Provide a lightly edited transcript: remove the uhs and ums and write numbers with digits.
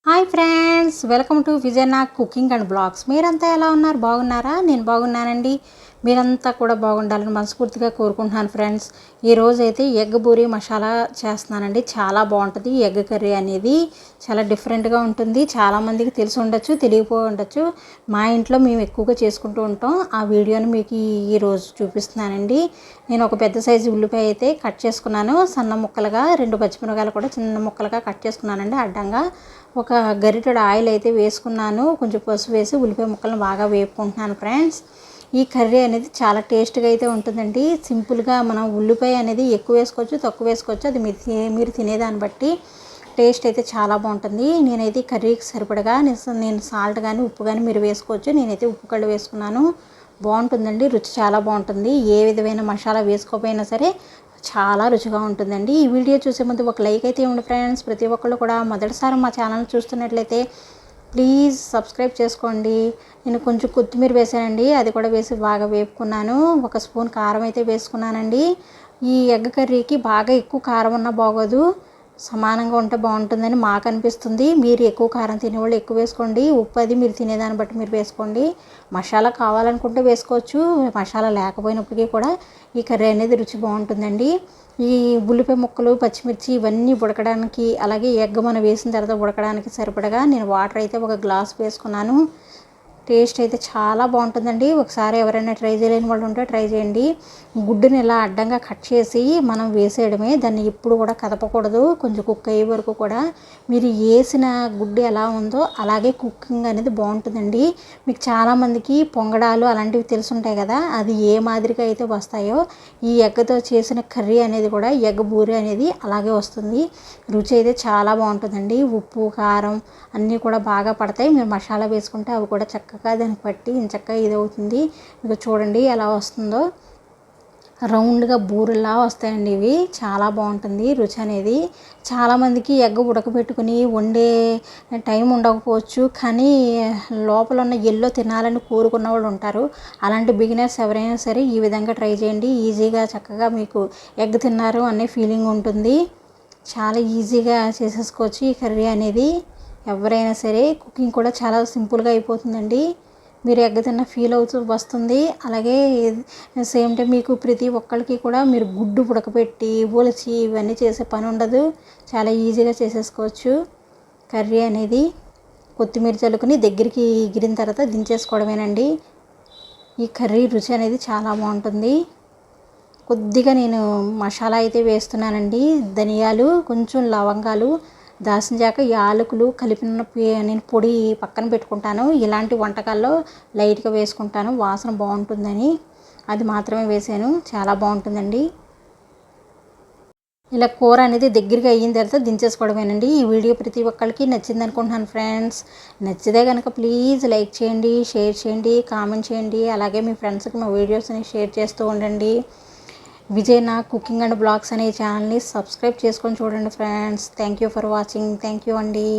Hi friends, welcome to విజయనా cooking and blogs. మీరంతా ఎలా ఉన్నారు? బాగున్నారా? నేను బాగున్నానండి. మీరంతా కూడా బాగుండాలని మనస్ఫూర్తిగా కోరుకుంటున్నాను ఫ్రెండ్స్. ఈరోజు అయితే ఎగ్ బూరి మసాలా చేస్తున్నానండి. చాలా బాగుంటుంది. ఎగ్ కర్రీ అనేది చాలా డిఫరెంట్గా ఉంటుంది. చాలామందికి తెలిసి ఉండొచ్చు, తెలియకపోయి ఉండొచ్చు. మా ఇంట్లో మేము ఎక్కువగా చేసుకుంటూ ఉంటాం. ఆ వీడియోని మీకు ఈరోజు చూపిస్తున్నానండి. నేను ఒక పెద్ద సైజు ఉల్లిపాయ అయితే కట్ చేసుకున్నాను సన్న ముక్కలుగా. 2 పచ్చిమిరపకాయలు కూడా చిన్న ముక్కలుగా కట్ చేసుకున్నానండి అడ్డంగా. ఒక గరిటెడు ఆయిల్ అయితే వేసుకున్నాను. కొంచెం పసుపు వేసి ఉల్లిపాయ ముక్కలను బాగా వేపుకుంటున్నాను ఫ్రెండ్స్. ఈ కర్రీ అనేది చాలా టేస్ట్గా అయితే ఉంటుందండి. సింపుల్గా మనం ఉల్లిపాయ అనేది ఎక్కువ వేసుకోవచ్చు, తక్కువ వేసుకోవచ్చు. అది మీరు తినేదాన్ని బట్టి టేస్ట్ అయితే చాలా బాగుంటుంది. నేనైతే కర్రీకి సరిపడగా నేను సాల్ట్ కానీ ఉప్పు కానీ మీరు వేసుకోవచ్చు. నేనైతే ఉప్పు కళ్ళు వేసుకున్నాను. బాగుంటుందండి, రుచి చాలా బాగుంటుంది. ఏ విధమైన మసాలా వేసుకోకపోయినా సరే చాలా రుచిగా ఉంటుందండి. ఈ వీడియో చూసే ముందు ఒక లైక్ అయితే ఇవ్వండి ఫ్రెండ్స్. ప్రతి ఒక్కళ్ళు కూడా మొదటిసారి మా ఛానల్ చూస్తున్నట్లయితే ప్లీజ్ సబ్స్క్రైబ్ చేసుకోండి. నేను కొంచెం కొత్తిమీర వేసానండి, అది కూడా వేసి బాగా వేపుకున్నాను. 1 స్పూన్ కారం అయితే వేసుకున్నానండి. ఈ ఎగ్ కర్రీకి బాగా ఎక్కువ కారం ఉన్నా బాగోదు, సమానంగా ఉంటే బాగుంటుందని మాకు అనిపిస్తుంది. మీరు ఎక్కువ కారం తినేవాళ్ళు ఎక్కువ వేసుకోండి. ఉప్పు అది మీరు తినేదాన్ని బట్టి మీరు వేసుకోండి. మసాలా కావాలనుకుంటే వేసుకోవచ్చు, మసాలా లేకపోయినప్పటికీ కూడా ఈ కర్రీ అనేది రుచి బాగుంటుందండి. ఈ ఉల్లిపాయ ముక్కలు, పచ్చిమిర్చి ఇవన్నీ ఉడకడానికి, అలాగే ఎగ్ మనం వేసిన తర్వాత ఉడకడానికి సరిపడగా నేను వాటర్ అయితే 1 గ్లాస్ వేసుకున్నాను. టేస్ట్ అయితే చాలా బాగుంటుందండి. ఒకసారి ఎవరైనా ట్రై చేయలేని వాళ్ళు ఉంటే ట్రై చేయండి. గుడ్డుని ఇలా అడ్డంగా కట్ చేసి మనం వేసేయడమే, దాన్ని ఎప్పుడు కూడా కదపకూడదు. కొంచెం కుక్ అయ్యే వరకు కూడా మీరు వేసిన గుడ్డు ఎలా ఉందో అలాగే కుకింగ్ అనేది బాగుంటుందండి. మీకు చాలామందికి పొంగడాలు అలాంటివి తెలుసుంటాయి కదా, అది ఏ మాదిరిగా అయితే వస్తాయో ఈ ఎగ్తో చేసిన కర్రీ అనేది కూడా ఎగ్ బూరి అనేది అలాగే వస్తుంది. రుచి అయితే చాలా బాగుంటుందండి. ఉప్పు కారం అన్నీ కూడా బాగా పడతాయి. మీరు మసాలా వేసుకుంటే అవి కూడా చక్కగా దానికి పట్టి చక్కగా ఇది అవుతుంది. ఇక చూడండి ఎలా వస్తుందో, రౌండ్గా బూరెలా వస్తాయండి. ఇవి చాలా బాగుంటుంది రుచి అనేది. చాలామందికి ఎగ్ ఉడకబెట్టుకుని వండే టైం ఉండకపోవచ్చు, కానీ లోపల ఉన్న ఎల్లో తినాలని కోరుకున్న వాళ్ళు ఉంటారు. అలాంటి బిగినర్స్ ఎవరైనా సరే ఈ విధంగా ట్రై చేయండి. ఈజీగా చక్కగా మీకు ఎగ్ తిన్నారు అనే ఫీలింగ్ ఉంటుంది. చాలా ఈజీగా చేసేసుకోవచ్చు ఈ కర్రీ అనేది. ఎవరైనా సరే కుకింగ్ కూడా చాలా సింపుల్గా అయిపోతుందండి. మీరు ఎగ్ తిన్న ఫీల్ అవుతూ వస్తుంది. అలాగే సేమ్ టైం మీకు ప్రతి ఒక్కరికి కూడా మీరు గుడ్డు ఉడకబెట్టి ఒలిచి ఇవన్నీ చేసే పని ఉండదు. చాలా ఈజీగా చేసేసుకోవచ్చు కర్రీ అనేది. కొత్తిమీర చల్లుకుని దగ్గరికి ఎగిరిన తర్వాత దించేసుకోవడమేనండి. ఈ కర్రీ రుచి అనేది చాలా బాగుంటుంది. కొద్దిగా నేను మసాలా అయితే వేస్తున్నానండి. ధనియాలు, కొంచెం లవంగాలు, దాల్చిన చెక్క, యాలకులు కలిపిన నేను పొడి పక్కన పెట్టుకుంటాను. ఇలాంటి వంటకాల్లో లైట్గా వేసుకుంటాను, వాసన బాగుంటుందని. అది మాత్రమే వేసాను. చాలా బాగుంటుందండి. ఇలా కూర అనేది దగ్గరగా అయిన తర్వాత దించేసుకోవడమేనండి. ఈ వీడియో ప్రతి ఒక్కరికి నచ్చింది అనుకుంటున్నాను ఫ్రెండ్స్. నచ్చితే కనుక ప్లీజ్ లైక్ చేయండి, షేర్ చేయండి, కామెంట్ చేయండి. అలాగే మీ ఫ్రెండ్స్కి మా వీడియోస్ని షేర్ చేస్తూ ఉండండి. విజయనా కుకింగ్ అండ్ బ్లాగ్స్ అనే ఛానల్ని సబ్స్క్రైబ్ చేసుకొని చూడండి friends. Thank you for watching. Thank you అండి.